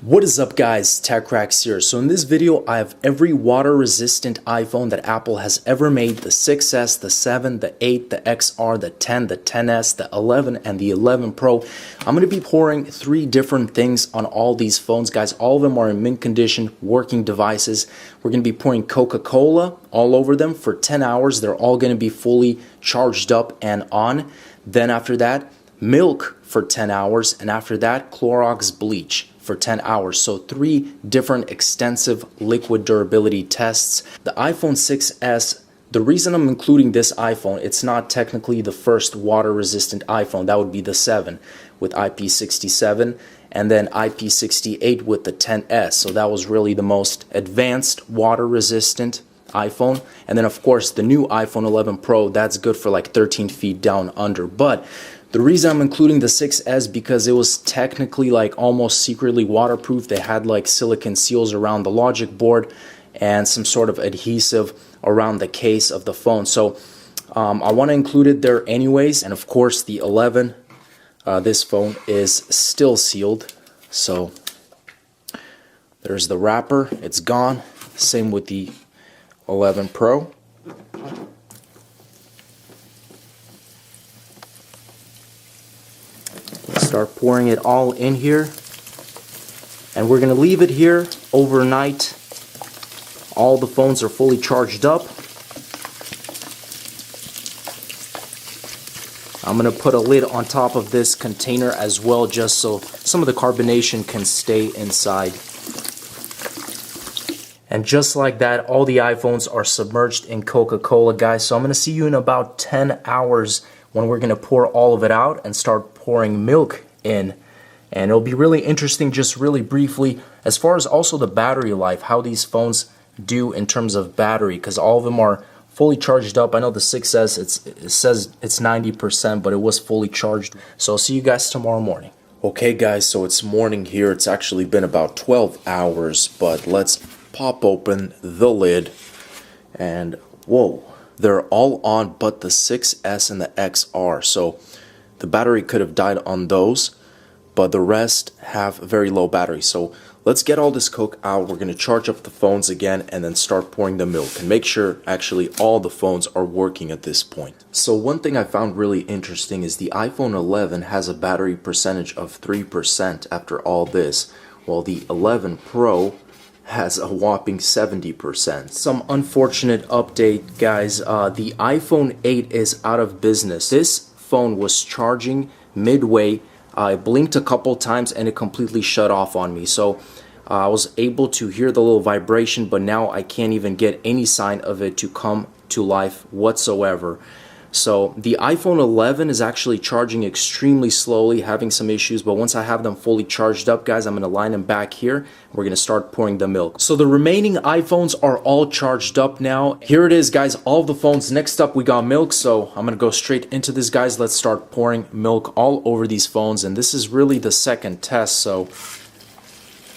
What is up guys, TechRax here. So in this video I have every water resistant iPhone that Apple has ever made. The 6S, the 7, the 8, the XR, the 10, the 10S, the 11 and the 11 Pro. I'm going to be pouring 3 different things on all these phones guys. All of them are in mint condition, working devices. We're going to be pouring Coca-Cola all over them for 10 hours. They're all going to be fully charged up and on. Then after that, milk for 10 hours, and after that, Clorox bleach for 10 hours. So 3 different extensive liquid durability tests. The iPhone 6S, the reason I'm including this iPhone, it's not technically the first water resistant iPhone. That would be the 7 with IP67 and then IP68 with the 10S. So that was really the most advanced water resistant iPhone. And then of course the new iPhone 11 Pro, that's good for like 13 feet down under. But the reason I'm including the 6S because it was technically like almost secretly waterproof. They had like silicone seals around the logic board and some sort of adhesive around the case of the phone. So I want to include it there anyways. And of course the 11, this phone is still sealed. So there's the wrapper, it's gone. Same with the 11 Pro. Start pouring it all in here, and we're going to leave it here overnight. All the phones are fully charged up. I'm going to put a lid on top of this container as well, just so some of the carbonation can stay inside. And just like that, all the iPhones are submerged in Coca-Cola, guys. So I'm going to see you in about 10 hours when we're going to pour all of it out and start pouring milk in. And it'll be really interesting, just really briefly, as far as also the battery life, how these phones do in terms of battery, because all of them are fully charged up. I know the 6S, it says it's 90%, but it was fully charged. So I'll see you guys tomorrow morning. Okay guys, so it's morning here. It's actually been about 12 hours, but let's pop open the lid, and whoa, they're all on but the 6S and the XR. So the battery could have died on those, but the rest have very low battery. So let's get all this Coke out. We're going to charge up the phones again and then start pouring the milk and make sure actually all the phones are working at this point. So one thing I found really interesting is the iPhone 11 has a battery percentage of 3% after all this, while the 11 Pro has a whopping 70%. Some unfortunate update, guys. The iPhone 8 is out of business. This phone was charging midway. I blinked a couple times and it completely shut off on me. So I was able to hear the little vibration, but now I can't even get any sign of it to come to life whatsoever. So the iPhone 11 is actually charging extremely slowly, having some issues, but once I have them fully charged up, guys, I'm going to line them back here. We're going to start pouring the milk. So the remaining iPhones are all charged up now. Here it is, guys, all of the phones. Next up, we got milk, so I'm going to go straight into this, guys. Let's start pouring milk all over these phones, and this is really the second test, so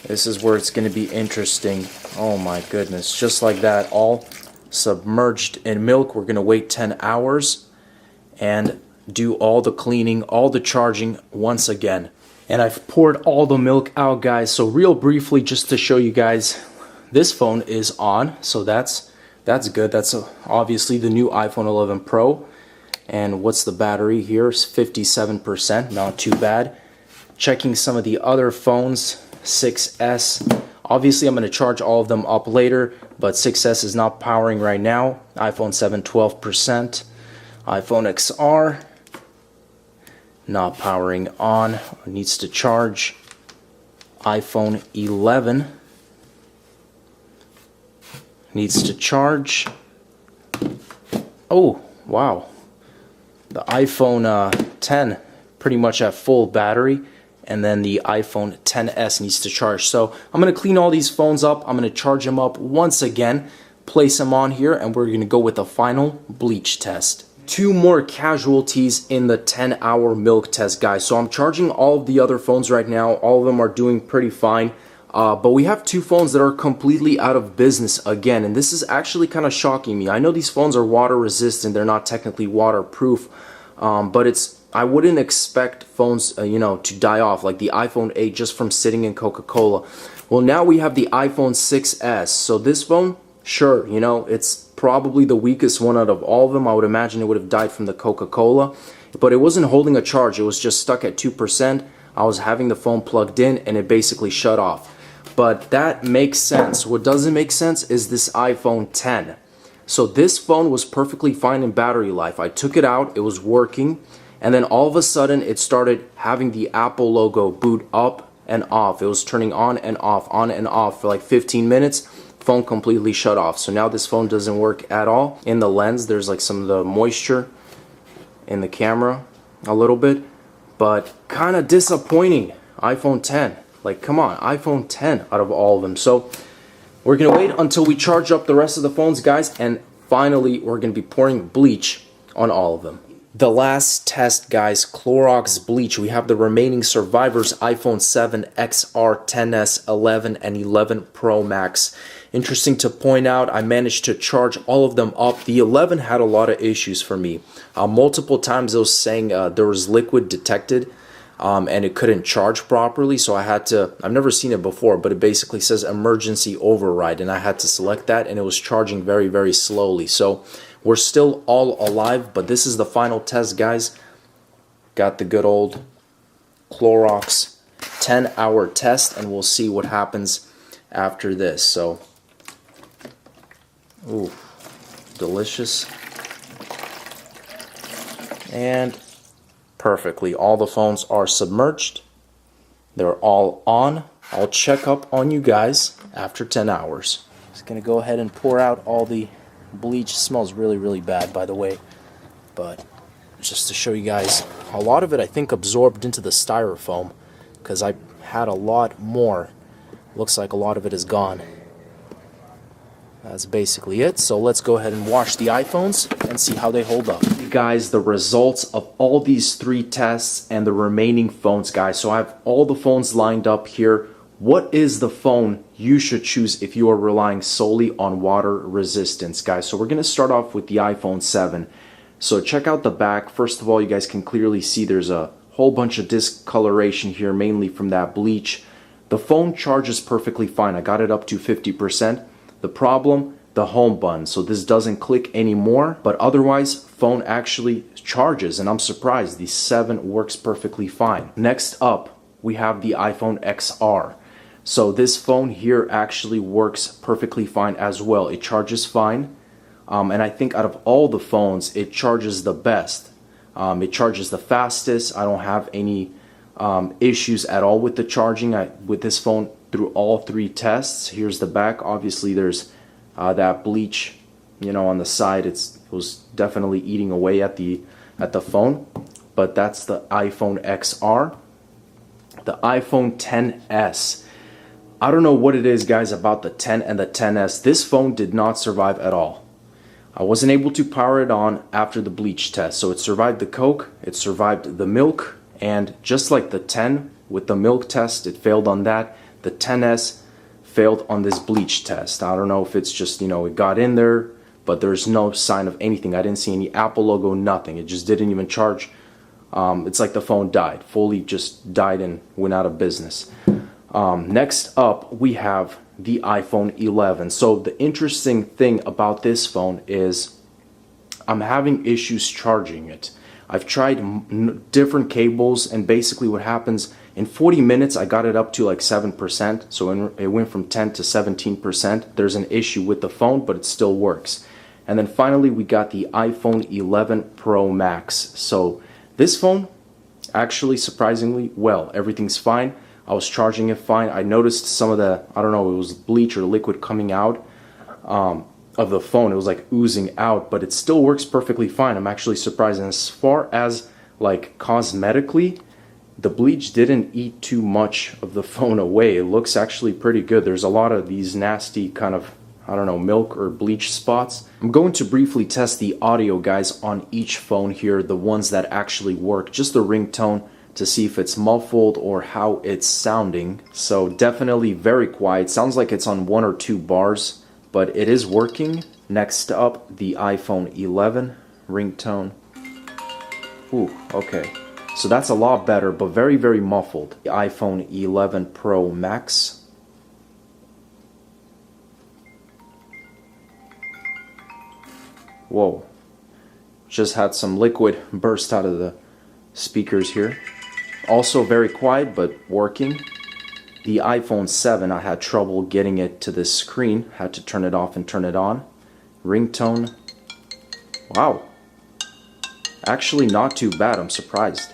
this is where it's going to be interesting. Oh my goodness, just like that, all submerged in milk. We're going to wait 10 hours and do all the cleaning, all the charging once again. And I've poured all the milk out, guys. So real briefly, just to show you guys, this phone is on, so that's good. That's obviously the new iPhone 11 Pro. And what's the battery here? It's 57%, not too bad. Checking some of the other phones, 6S. Obviously, I'm going to charge all of them up later, but 6S is not powering right now. iPhone 7, 12%. iPhone XR, not powering on, needs to charge. iPhone 11 needs to charge. Oh, wow. The iPhone 10 pretty much at full battery. And then the iPhone 10s needs to charge. So I'm going to clean all these phones up. I'm going to charge them up once again, place them on here, and we're going to go with the final bleach test. 2 more casualties in the 10-hour milk test, guys. So I'm charging all of the other phones right now. All of them are doing pretty fine. But we have 2 phones that are completely out of business again. And this is actually kind of shocking me. I know these phones are water resistant. They're not technically waterproof. But it's I wouldn't expect phones, you know, to die off like the iPhone 8 just from sitting in Coca-Cola. Well, now we have the iPhone 6s. So this phone, sure, you know, it's probably the weakest one out of all of them. I would imagine it would have died from the Coca-Cola, but it wasn't holding a charge. It was just stuck at 2%. I was having the phone plugged in and it basically shut off. But that makes sense. What doesn't make sense is this iPhone 10. So this phone was perfectly fine in battery life. I took it out, it was working, and then all of a sudden it started having the Apple logo boot up and off. It was turning on and off for like 15 minutes. Phone completely shut off. So now this phone doesn't work at all. In the lens, there's like some of the moisture in the camera a little bit, but kind of disappointing. iPhone 10. Like, come on, iPhone 10 out of all of them. So we're gonna wait until we charge up the rest of the phones, guys, and finally we're gonna be pouring bleach on all of them. The last test, guys, Clorox bleach. We have the remaining survivors, iPhone 7, XR, 10s, 11, and 11 Pro Max. Interesting to point out, I managed to charge all of them up. The 11 had a lot of issues for me. Multiple times it was saying there was liquid detected, and it couldn't charge properly, so I had to, I've never seen it before, but it basically says emergency override, and I had to select that, and it was charging very, very slowly. So we're still all alive, but this is the final test, guys. Got the good old Clorox 10-hour test, and we'll see what happens after this. So, ooh, delicious. And perfectly, all the phones are submerged. They're all on. I'll check up on you guys after 10 hours. Just gonna go ahead and pour out all the bleach. It smells really, really bad, by the way, but just to show you guys, a lot of it I think absorbed into the styrofoam, because I had a lot more. Looks like a lot of it is gone. That's basically it. So let's go ahead and wash the iPhones and see how they hold up. Guys, the results of all these 3 tests and the remaining phones, guys. So I have all the phones lined up here. What is the phone you should choose if you are relying solely on water resistance, guys? So we're going to start off with the iPhone 7. So check out the back. First of all, you guys can clearly see there's a whole bunch of discoloration here, mainly from that bleach. The phone charges perfectly fine. I got it up to 50%. The problem, the home button. So this doesn't click anymore, but otherwise, phone actually charges, and I'm surprised. The 7 works perfectly fine. Next up, we have the iPhone XR. So this phone here actually works perfectly fine as well. It charges fine, and I think out of all the phones, it charges the best. It charges the fastest. I don't have any issues at all with the charging with this phone through all 3 tests. Here's the back. Obviously, there's that bleach, you know, on the side. It was definitely eating away at the phone, but that's the iPhone XR. The iPhone XS. I don't know what it is, guys, about the 10 and the XS. This phone did not survive at all. I wasn't able to power it on after the bleach test. So it survived the Coke, it survived the milk, and just like the 10 with the milk test, it failed on that. The XS failed on this bleach test. I don't know if it's just, you know, it got in there, but there's no sign of anything. I didn't see any Apple logo, nothing. It just didn't even charge. It's like the phone died, fully just died and went out of business. Next up, we have the iPhone 11. So the interesting thing about this phone is I'm having issues charging it. I've tried different cables, and basically what happens, in 40 minutes I got it up to like 7%, so it went from 10 to 17%. There's an issue with the phone, but it still works. And then finally we got the iPhone 11 Pro Max. So this phone, actually surprisingly well, everything's fine. I was charging it fine. I noticed some of the, I don't know, it was bleach or liquid coming out of the phone. It was like oozing out, but it still works perfectly fine. I'm actually surprised. And as far as like cosmetically, the bleach didn't eat too much of the phone away. It looks actually pretty good. There's a lot of these nasty kind of, I don't know, milk or bleach spots. I'm going to briefly test the audio, guys, on each phone here, the ones that actually work, just the ringtone, to see if it's muffled or how it's sounding. So definitely very quiet. Sounds like it's on 1 or 2 bars, but it is working. Next up, the iPhone 11 ringtone. Ooh, okay. So that's a lot better, but very, very muffled. The iPhone 11 Pro Max. Whoa. Just had some liquid burst out of the speakers here. Also very quiet, but working. The iPhone 7, I had trouble getting it to this screen. Had to turn it off and turn it on. Ringtone. Wow. Actually not too bad, I'm surprised.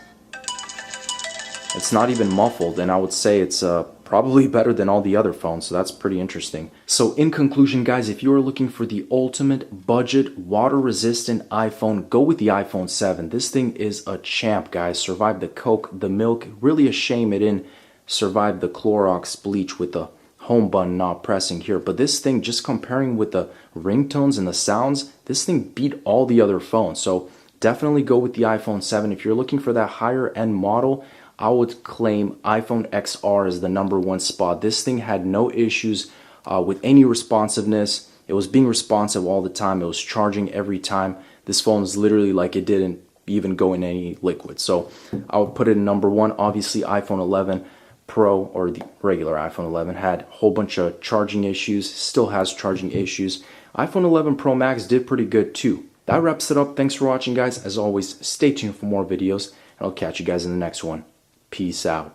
It's not even muffled, and I would say it's probably better than all the other phones, so that's pretty interesting. So in conclusion, guys, if you are looking for the ultimate budget, water-resistant iPhone, go with the iPhone 7. This thing is a champ, guys. Survived the Coke, the milk. Really a shame it didn't survive the Clorox bleach with the home button not pressing here. But this thing, just comparing with the ringtones and the sounds, this thing beat all the other phones. So definitely go with the iPhone 7. If you're looking for that higher end model, I would claim iPhone XR is the #1 spot. This thing had no issues with any responsiveness. It was being responsive all the time. It was charging every time. This phone is literally like it didn't even go in any liquid. So I would put it in #1. Obviously, iPhone 11 Pro, or the regular iPhone 11, had a whole bunch of charging issues. Still has charging issues. iPhone 11 Pro Max did pretty good too. That wraps it up. Thanks for watching, guys. As always, stay tuned for more videos, and I'll catch you guys in the next one. Peace out.